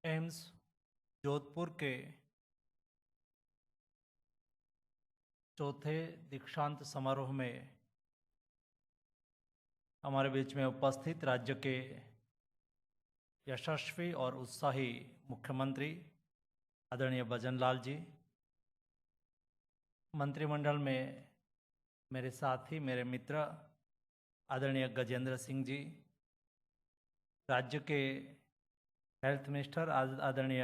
AIIMS Jodhpur के चौथे दीक्षांत समारोह में हमारे बीच में उपस्थित राज्य के यशस्वी और उत्साही मुख्यमंत्री आदरणीय भजन लाल जी, मंत्रिमंडल में मेरे साथी, मेरे मित्र आदरणीय गजेंद्र सिंह जी, राज्य के हेल्थ मिनिस्टर आदरणीय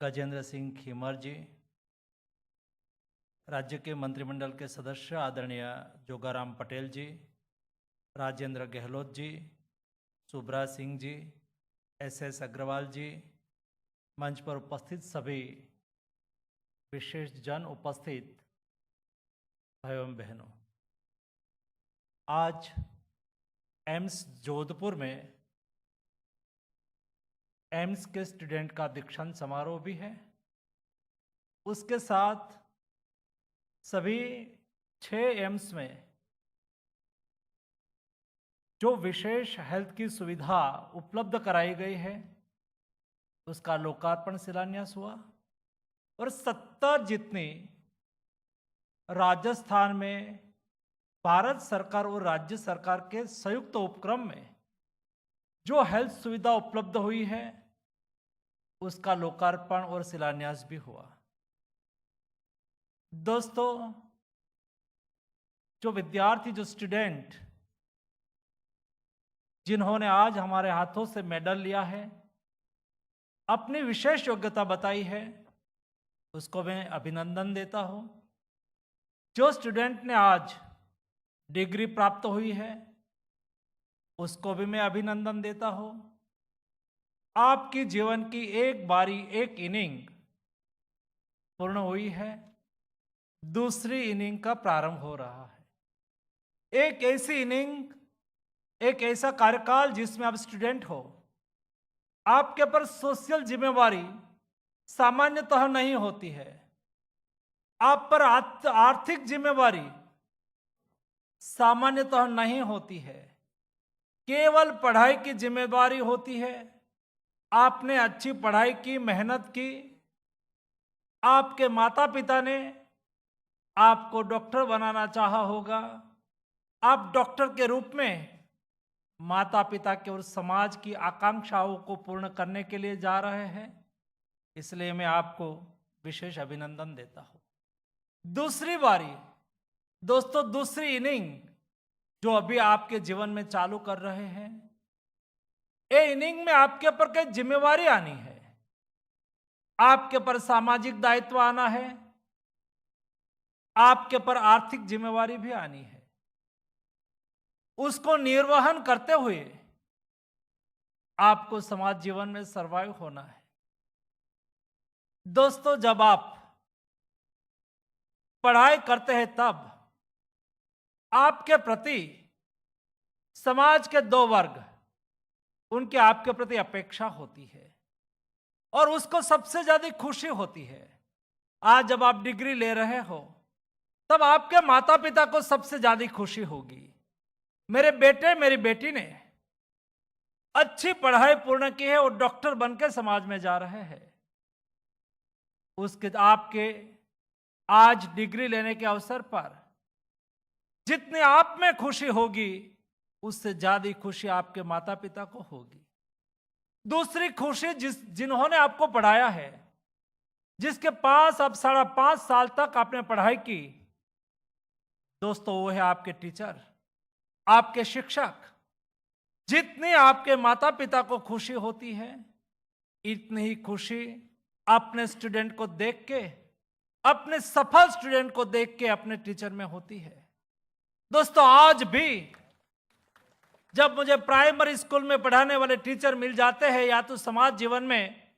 गजेंद्र सिंह खीमर जी, राज्य के मंत्रिमंडल के सदस्य आदरणीय जोगाराम पटेल जी, राजेंद्र गहलोत जी, सुब्रा सिंह जी, एस अग्रवाल जी, मंच पर उपस्थित सभी विशेष जन, उपस्थित भाइयों एवं बहनों, आज एम्स जोधपुर में एम्स के स्टूडेंट का दीक्षांत समारोह भी है। उसके साथ सभी 6 एम्स में जो विशेष हेल्थ की सुविधा उपलब्ध कराई गई है उसका लोकार्पण शिलान्यास हुआ और 70 जितनी राजस्थान में भारत सरकार और राज्य सरकार के संयुक्त उपक्रम में जो हेल्थ सुविधा उपलब्ध हुई है उसका लोकार्पण और शिलान्यास भी हुआ। दोस्तों, जो विद्यार्थी, जो स्टूडेंट जिन्होंने आज हमारे हाथों से मेडल लिया है, अपनी विशेष योग्यता बताई है, उसको मैं अभिनंदन देता हूं। जो स्टूडेंट ने आज डिग्री प्राप्त हुई है उसको भी मैं अभिनंदन देता हूं। आपकी जीवन की एक बारी, एक इनिंग पूर्ण हुई है, दूसरी इनिंग का प्रारंभ हो रहा है। एक ऐसी इनिंग, एक ऐसा कार्यकाल जिसमें आप स्टूडेंट हो, आपके पर सोशल जिम्मेवारी सामान्यतः नहीं होती है। आप पर आर्थिक जिम्मेवारी सामान्यतः नहीं होती है, केवल पढ़ाई की जिम्मेदारी होती है। आपने अच्छी पढ़ाई की, मेहनत की, आपके माता पिता ने आपको डॉक्टर बनाना चाहा होगा। आप डॉक्टर के रूप में माता पिता के और समाज की आकांक्षाओं को पूर्ण करने के लिए जा रहे हैं, इसलिए मैं आपको विशेष अभिनंदन देता हूं। दूसरी बारी, दोस्तों, दूसरी इनिंग जो अभी आपके जीवन में चालू कर रहे हैं, ये इनिंग में आपके ऊपर कई जिम्मेवारी आनी है। आपके पर सामाजिक दायित्व आना है, आपके पर आर्थिक जिम्मेवारी भी आनी है। उसको निर्वहन करते हुए आपको समाज जीवन में सर्वाइव होना है। दोस्तों, जब आप पढ़ाई करते हैं तब आपके प्रति समाज के 2 वर्ग, उनके आपके प्रति अपेक्षा होती है और उसको सबसे ज्यादा खुशी होती है। आज जब आप डिग्री ले रहे हो तब आपके माता पिता को सबसे ज्यादा खुशी होगी। मेरे बेटे, मेरी बेटी ने अच्छी पढ़ाई पूर्ण की है और डॉक्टर बनकर समाज में जा रहे हैं। उसके आपके आज डिग्री लेने के अवसर पर जितनी आप में खुशी होगी उससे ज्यादा खुशी आपके माता पिता को होगी। दूसरी खुशी जिन्होंने आपको पढ़ाया है, जिसके पास अब 5.5 साल तक आपने पढ़ाई की, दोस्तों वो है आपके टीचर, आपके शिक्षक। जितनी आपके माता पिता को खुशी होती है, इतनी ही खुशी अपने स्टूडेंट को देख के, अपने सफल स्टूडेंट को देख के अपने टीचर में होती है। दोस्तों, आज भी जब मुझे प्राइमरी स्कूल में पढ़ाने वाले टीचर मिल जाते हैं या तो समाज जीवन में,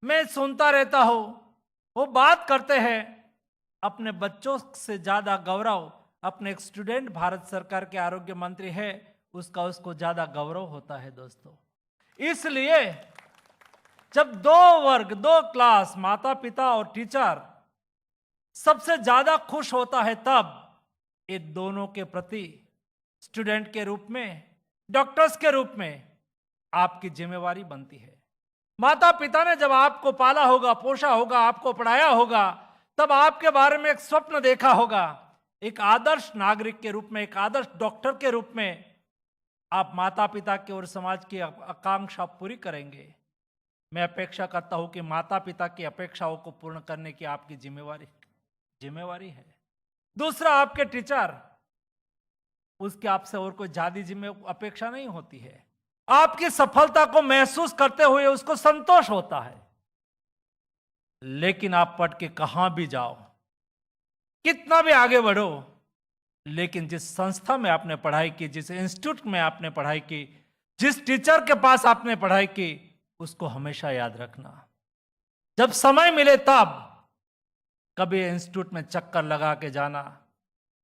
मैं सुनता रहता हूं, वो बात करते हैं, अपने बच्चों से ज्यादा गौरव अपने एक स्टूडेंट भारत सरकार के आरोग्य मंत्री है उसका, उसको ज्यादा गौरव होता है। दोस्तों, इसलिए जब 2 वर्ग, 2 क्लास, माता पिता और टीचर सबसे ज्यादा खुश होता है, तब ये दोनों के प्रति स्टूडेंट के रूप में, डॉक्टर्स के रूप में आपकी जिम्मेवारी बनती है। माता पिता ने जब आपको पाला होगा, पोषा होगा, आपको पढ़ाया होगा, तब आपके बारे में एक स्वप्न देखा होगा। एक आदर्श नागरिक के रूप में, एक आदर्श डॉक्टर के रूप में आप माता पिता की और समाज की आकांक्षा पूरी करेंगे। मैं अपेक्षा करता हूं कि माता पिता की अपेक्षाओं को पूर्ण करने की आपकी जिम्मेवारी है। दूसरा, आपके टीचर, उसके आपसे और कोई ज्यादा अपेक्षा नहीं होती है। आपकी सफलता को महसूस करते हुए उसको संतोष होता है। लेकिन आप पढ़ के कहां भी जाओ, कितना भी आगे बढ़ो, लेकिन जिस संस्था में आपने पढ़ाई की, जिस इंस्टीट्यूट में आपने पढ़ाई की, जिस टीचर के पास आपने पढ़ाई की, उसको हमेशा याद रखना। जब समय मिले तब कभी इंस्टीट्यूट में चक्कर लगा के जाना,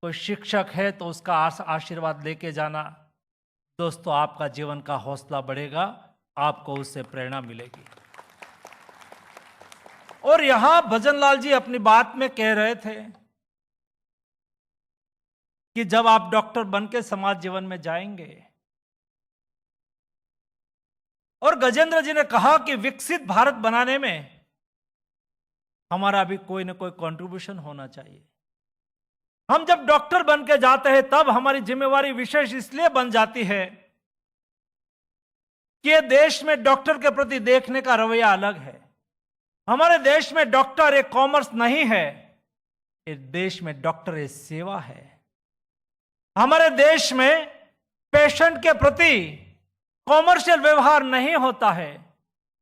कोई शिक्षक है तो उसका आशीर्वाद लेके जाना। दोस्तों, आपका जीवन का हौसला बढ़ेगा, आपको उससे प्रेरणा मिलेगी। और यहां भजनलाल जी अपनी बात में कह रहे थे कि जब आप डॉक्टर बनके समाज जीवन में जाएंगे, और गजेंद्र जी ने कहा कि विकसित भारत बनाने में हमारा भी कोई ना कोई कंट्रीब्यूशन होना चाहिए। हम जब डॉक्टर बन के जाते हैं तब हमारी जिम्मेवारी विशेष इसलिए बन जाती है कि देश में डॉक्टर के प्रति देखने का रवैया अलग है। हमारे देश में डॉक्टर एक कॉमर्स नहीं है, इस देश में डॉक्टर एक सेवा है। हमारे देश में पेशेंट के प्रति कॉमर्शियल व्यवहार नहीं होता है।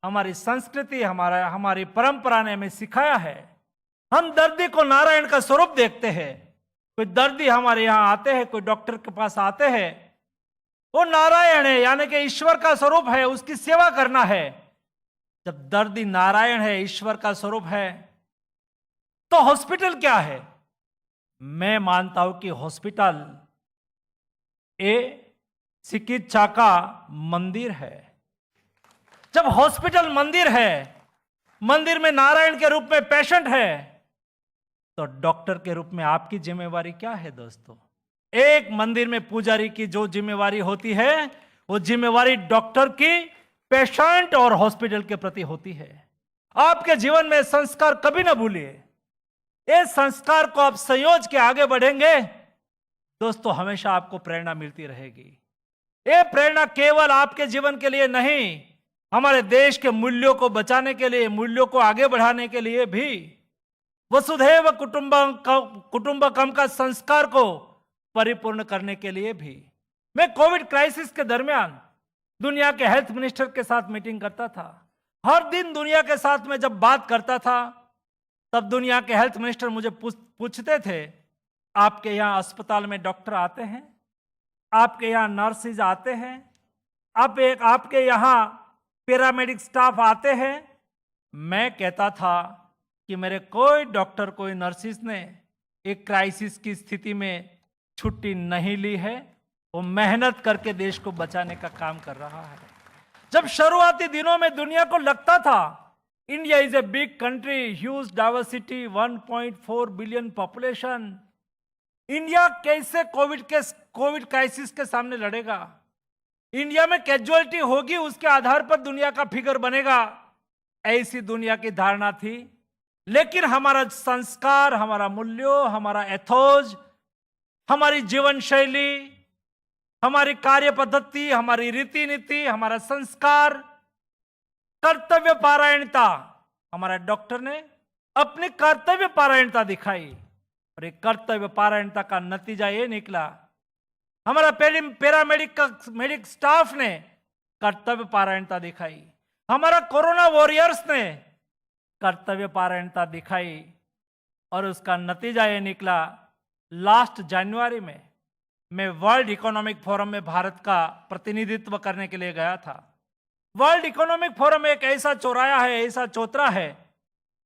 हमारी संस्कृति, हमारी परंपरा ने हमें सिखाया है। हम दर्दी को नारायण का स्वरूप देखते हैं। कोई दर्दी हमारे यहां आते हैं, कोई डॉक्टर के पास आते हैं, वो नारायण है, यानी कि ईश्वर का स्वरूप है, उसकी सेवा करना है। जब दर्दी नारायण है, ईश्वर का स्वरूप है, तो हॉस्पिटल क्या है? मैं मानता हूं कि हॉस्पिटल चिकित्सा का मंदिर है। जब हॉस्पिटल मंदिर है, मंदिर में नारायण के रूप में पेशेंट है, तो डॉक्टर के रूप में आपकी जिम्मेवारी क्या है दोस्तों? एक मंदिर में पुजारी की जो जिम्मेवारी होती है, वो जिम्मेवारी डॉक्टर की पेशेंट और हॉस्पिटल के प्रति होती है। आपके जीवन में संस्कार कभी ना भूलिए। इस संस्कार को आप संयोज के आगे बढ़ेंगे दोस्तों, हमेशा आपको प्रेरणा मिलती रहेगी। ये प्रेरणा केवल आपके जीवन के लिए नहीं, हमारे देश के मूल्यों को बचाने के लिए, मूल्यों को आगे बढ़ाने के लिए भी, वसुधैव कुटुंबकम का संस्कार को परिपूर्ण करने के लिए भी। मैं कोविड क्राइसिस के दरमियान दुनिया के हेल्थ मिनिस्टर के साथ मीटिंग करता था। हर दिन दुनिया के साथ में जब बात करता था, तब दुनिया के हेल्थ मिनिस्टर मुझे पूछते थे, आपके यहां अस्पताल में डॉक्टर आते हैं? आपके यहां नर्सेज आते हैं? आपके यहां पैरामेडिक स्टाफ आते हैं? मैं कहता था कि मेरे कोई डॉक्टर, कोई नर्सिस ने एक क्राइसिस की स्थिति में छुट्टी नहीं ली है। वो मेहनत करके देश को बचाने का काम कर रहा है। जब शुरुआती दिनों में दुनिया को लगता था India is a big country, huge diversity, 1.4 billion population, India कैसे कोविड क्राइसिस के सामने लड़ेगा? इंडिया में कैजुअलिटी होगी, उसके आधार पर दुनिया का फिगर बनेगा, ऐसी दुनिया की धारणा थी। लेकिन हमारा संस्कार, हमारा मूल्यों, हमारा एथोज, हमारी जीवन शैली, हमारी कार्य पद्धति, हमारी रीति नीति, हमारा संस्कार, कर्तव्य पारायणता, हमारा डॉक्टर ने अपनी कर्तव्य पारायणता दिखाई, और एक कर्तव्य पारायणता का नतीजा ये निकला, हमारा पैरामेडिक स्टाफ ने कर्तव्य पारायणता दिखाई, हमारा कोरोना वॉरियर्स ने कर्तव्य पारायणता दिखाई, और उसका नतीजा ये निकला। लास्ट जनवरी में मैं वर्ल्ड इकोनॉमिक फोरम में भारत का प्रतिनिधित्व करने के लिए गया था। वर्ल्ड इकोनॉमिक फोरम एक ऐसा चौराया है, ऐसा चौतरा है,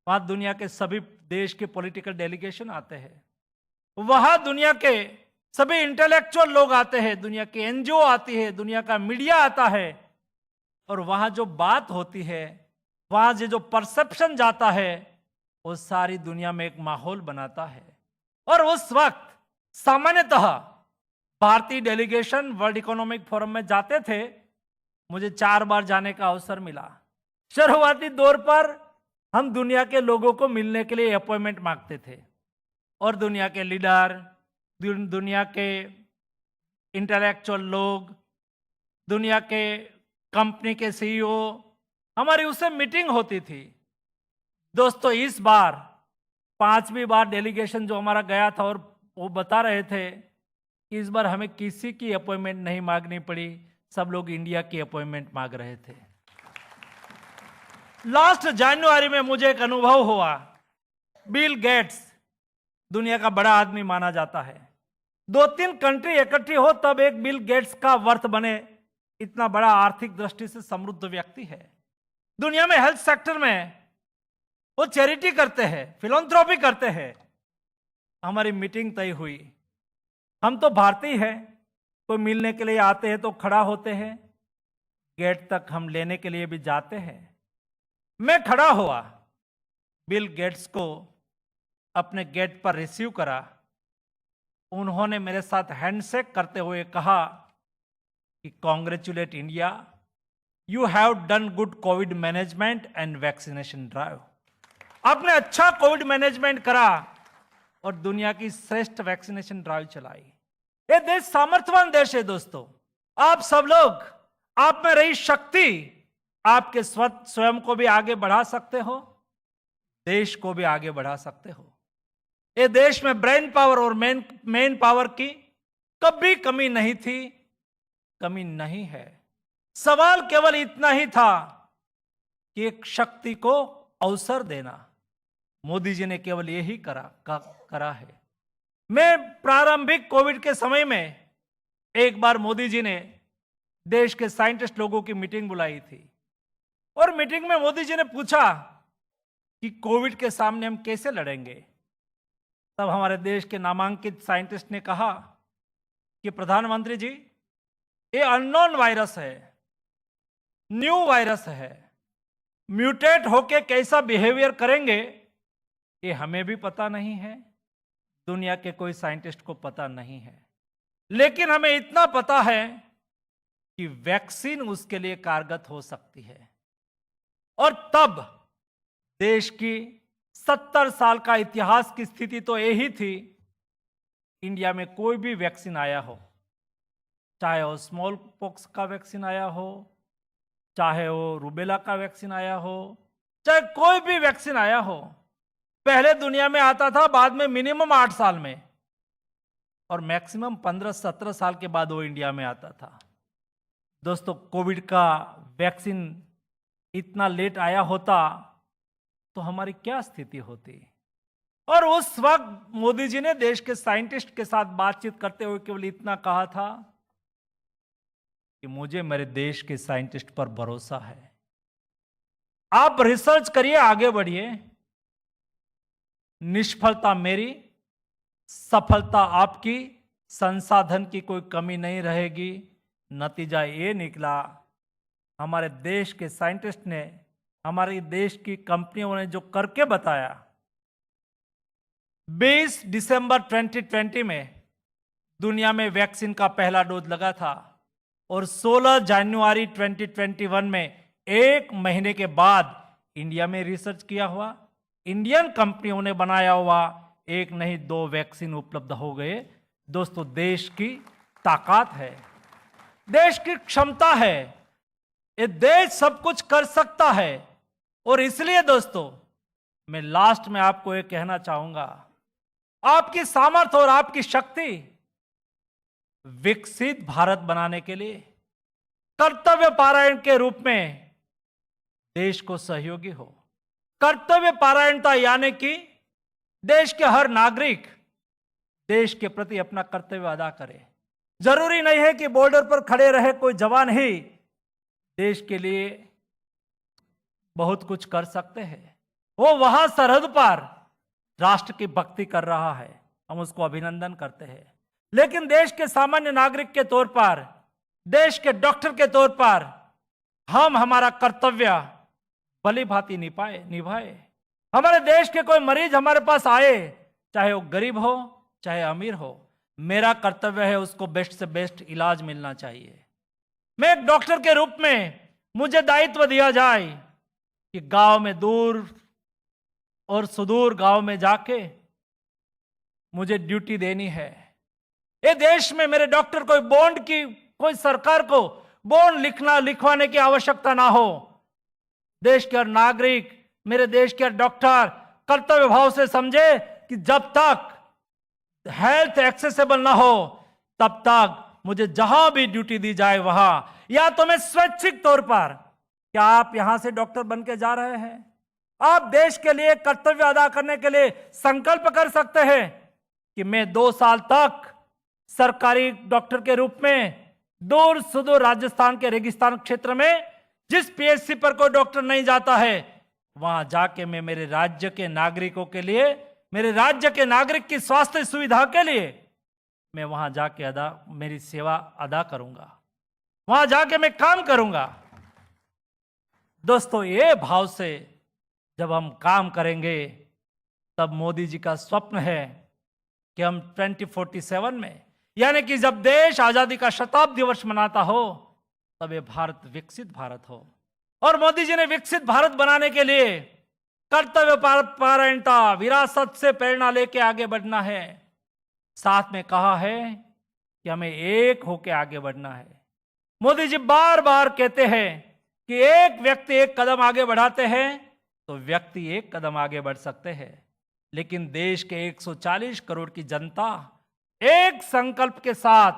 वहां दुनिया के सभी देश के पॉलिटिकल डेलीगेशन आते हैं, वहां दुनिया के सभी इंटेलेक्चुअल लोग आते हैं, दुनिया की एनजीओ आती है, दुनिया का मीडिया आता है, और वहां जो बात होती है, वहां जो परसेप्शन जाता है, वो सारी दुनिया में एक माहौल बनाता है। और उस वक्त सामान्यतः भारतीय डेलीगेशन वर्ल्ड इकोनॉमिक फोरम में जाते थे। मुझे 4 बार जाने का अवसर मिला। शुरुआती दौर पर हम दुनिया के लोगों को मिलने के लिए अपॉइंटमेंट मांगते थे और दुनिया के लीडर, दुनिया के इंटेलेक्चुअल लोग, दुनिया के कंपनी के सीईओ, हमारी उससे मीटिंग होती थी। दोस्तों, इस बार 5वीं बार डेलीगेशन जो हमारा गया था और वो बता रहे थे कि इस बार हमें किसी की अपॉइंटमेंट नहीं मांगनी पड़ी, सब लोग इंडिया की अपॉइंटमेंट मांग रहे थे। लास्ट जनवरी में मुझे एक अनुभव हुआ। बिल गेट्स दुनिया का बड़ा आदमी माना जाता है। 2-3 कंट्री इकट्ठी हो तब एक बिल गेट्स का वर्थ बने, इतना बड़ा आर्थिक दृष्टि से समृद्ध व्यक्ति है। दुनिया में हेल्थ सेक्टर में वो चैरिटी करते हैं, फिलैंथ्रोपी करते हैं। हमारी मीटिंग तय हुई। हम तो भारतीय हैं, कोई मिलने के लिए आते हैं तो खड़ा होते हैं, गेट तक हम लेने के लिए भी जाते हैं। मैं खड़ा हुआ, बिल गेट्स को अपने गेट पर रिसीव करा। उन्होंने मेरे साथ हैंडशेक करते हुए कहा कि congratulate India, you have done good Covid management and vaccination drive. आपने अच्छा कोविड मैनेजमेंट करा और दुनिया की श्रेष्ठ वैक्सीनेशन ड्राइव चलाई। ये देश सामर्थ्यवान देश है दोस्तों। आप सब लोग, आप में रही शक्ति आपके स्वयं को भी आगे बढ़ा सकते हो, देश को भी आगे बढ़ा सकते हो। ये देश में ब्रेन पावर और मेन पावर की कभी कमी नहीं थी, कमी नहीं है। सवाल केवल इतना ही था कि एक शक्ति को अवसर देना। मोदी जी ने केवल यही करा है। मैं प्रारंभिक कोविड के समय में एक बार मोदी जी ने देश के साइंटिस्ट लोगों की मीटिंग बुलाई थी और मीटिंग में मोदी जी ने पूछा कि कोविड के सामने हम कैसे लड़ेंगे। तब हमारे देश के नामांकित साइंटिस्ट ने कहा कि प्रधानमंत्री जी, ये अननोन वायरस है, न्यू वायरस है, म्यूटेट होके कैसा बिहेवियर करेंगे ये हमें भी पता नहीं है, दुनिया के कोई साइंटिस्ट को पता नहीं है, लेकिन हमें इतना पता है कि वैक्सीन उसके लिए कारगर हो सकती है। और तब देश की 70 साल का इतिहास की स्थिति तो यही थी, इंडिया में कोई भी वैक्सीन आया हो, चाहे वो स्मॉल पॉक्स का वैक्सीन आया हो, चाहे वो रूबेला का वैक्सीन आया हो, चाहे कोई भी वैक्सीन आया हो, पहले दुनिया में आता था, बाद में मिनिमम 8 साल में और मैक्सिमम 15-17 साल के बाद वो इंडिया में आता था। दोस्तों, कोविड का वैक्सीन इतना लेट आया होता तो हमारी क्या स्थिति होती। और उस वक्त मोदी जी ने देश के साइंटिस्ट के साथ बातचीत करते हुए केवल इतना कहा था कि मुझे मेरे देश के साइंटिस्ट पर भरोसा है, आप रिसर्च करिए, आगे बढ़िए, निष्फलता मेरी, सफलता आपकी, संसाधन की कोई कमी नहीं रहेगी। नतीजा ये निकला, हमारे देश के साइंटिस्ट ने, हमारे देश की कंपनियों ने जो करके बताया। 20 दिसंबर 2020 में दुनिया में वैक्सीन का पहला डोज लगा था और 16 जनवरी 2021 में, एक महीने के बाद इंडिया में रिसर्च किया हुआ, इंडियन कंपनियों ने बनाया हुआ एक नहीं 2 वैक्सीन उपलब्ध हो गए। दोस्तों, देश की ताकत है, देश की क्षमता है, ये देश सब कुछ कर सकता है। और इसलिए दोस्तों, मैं लास्ट में आपको ये कहना चाहूंगा, आपकी सामर्थ्य और आपकी शक्ति विकसित भारत बनाने के लिए कर्तव्य पारायण के रूप में देश को सहयोगी हो। कर्तव्य पारायणता यानी कि देश के हर नागरिक देश के प्रति अपना कर्तव्य अदा करे। जरूरी नहीं है कि बॉर्डर पर खड़े रहे कोई जवान ही देश के लिए बहुत कुछ कर सकते हैं। वो वहां सरहद पर राष्ट्र की भक्ति कर रहा है, हम उसको अभिनंदन करते हैं। लेकिन देश के सामान्य नागरिक के तौर पर, देश के डॉक्टर के तौर पर हम हमारा कर्तव्य भली भांति निभाए। हमारे देश के कोई मरीज हमारे पास आए, चाहे वो गरीब हो चाहे अमीर हो, मेरा कर्तव्य है उसको बेस्ट से बेस्ट इलाज मिलना चाहिए। मैं एक डॉक्टर के रूप में मुझे दायित्व दिया जाए कि गांव में दूर और सुदूर गांव में जाके मुझे ड्यूटी देनी है। ये देश में मेरे डॉक्टर कोई सरकार को बॉन्ड लिखवाने की आवश्यकता ना हो। देश के हर नागरिक, मेरे देश के हर डॉक्टर कर्तव्य भाव से समझे कि जब तक हेल्थ एक्सेसिबल ना हो तब तक मुझे जहां भी ड्यूटी दी जाए वहां, या तो मैं स्वैच्छिक तौर पर, क्या आप यहां से डॉक्टर बन के जा रहे हैं? आप देश के लिए कर्तव्य अदा करने के लिए संकल्प कर सकते हैं कि मैं 2 साल तक सरकारी डॉक्टर के रूप में दूर सुदूर राजस्थान के रेगिस्तान क्षेत्र में जिस पीएचसी पर कोई डॉक्टर नहीं जाता है, वहां जाके मैं मेरे राज्य के नागरिकों के लिए, मेरे राज्य के नागरिक की स्वास्थ्य सुविधा के लिए मैं वहां जाके मेरी सेवा अदा करूंगा, वहां जाके मैं काम करूंगा। दोस्तों, ये भाव से जब हम काम करेंगे तब मोदी जी का स्वप्न है कि हम 2047 में, यानी कि जब देश आजादी का शताब्दी वर्ष मनाता हो, तब ये भारत विकसित भारत हो। और मोदी जी ने विकसित भारत बनाने के लिए कर्तव्य परायणता, विरासत से प्रेरणा लेके आगे बढ़ना है। साथ में कहा है कि हमें एक होके आगे बढ़ना है। मोदी जी बार बार कहते हैं कि एक व्यक्ति एक कदम आगे बढ़ाते हैं तो व्यक्ति एक कदम आगे बढ़ सकते हैं, लेकिन देश के 140 करोड़ की जनता एक संकल्प के साथ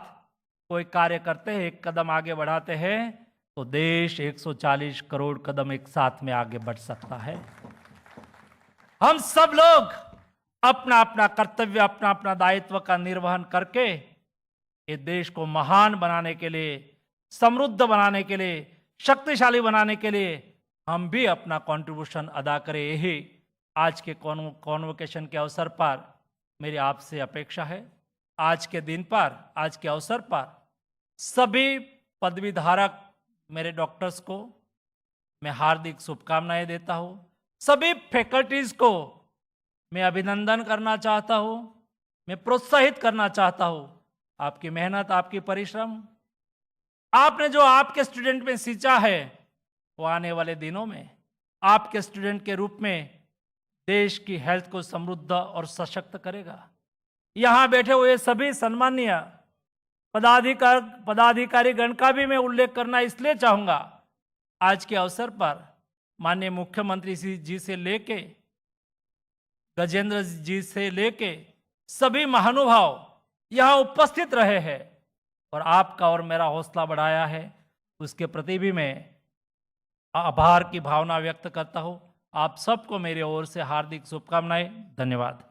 कोई कार्य करते हैं, एक कदम आगे बढ़ाते हैं, तो देश 140 करोड़ कदम एक साथ में आगे बढ़ सकता है। हम सब लोग अपना अपना कर्तव्य, अपना अपना दायित्व का निर्वहन करके ये देश को महान बनाने के लिए, समृद्ध बनाने के लिए, शक्तिशाली बनाने के लिए हम भी अपना कंट्रीब्यूशन अदा करें। यही आज के कॉन्वोकेशन के अवसर पर मेरी आपसे अपेक्षा है। आज के दिन पर, आज के अवसर पर सभी पदवी धारक मेरे डॉक्टर्स को मैं हार्दिक शुभकामनाएं देता हूं। सभी फैकल्टीज को मैं अभिनंदन करना चाहता हूं, मैं प्रोत्साहित करना चाहता हूं। आपकी मेहनत, आपकी परिश्रम, आपने जो आपके स्टूडेंट में सींचा है, वो आने वाले दिनों में आपके स्टूडेंट के रूप में देश की हेल्थ को समृद्ध और सशक्त करेगा। यहां बैठे हुए सभी सम्माननीय पदाधिकारी गण का भी मैं उल्लेख करना इसलिए चाहूंगा, आज के अवसर पर माननीय मुख्यमंत्री जी से लेके, गजेंद्र जी से लेके सभी महानुभाव यहां उपस्थित रहे हैं और आपका और मेरा हौसला बढ़ाया है, उसके प्रति भी मैं आभार की भावना व्यक्त करता हूं। आप सबको मेरी ओर से हार्दिक शुभकामनाएं। धन्यवाद।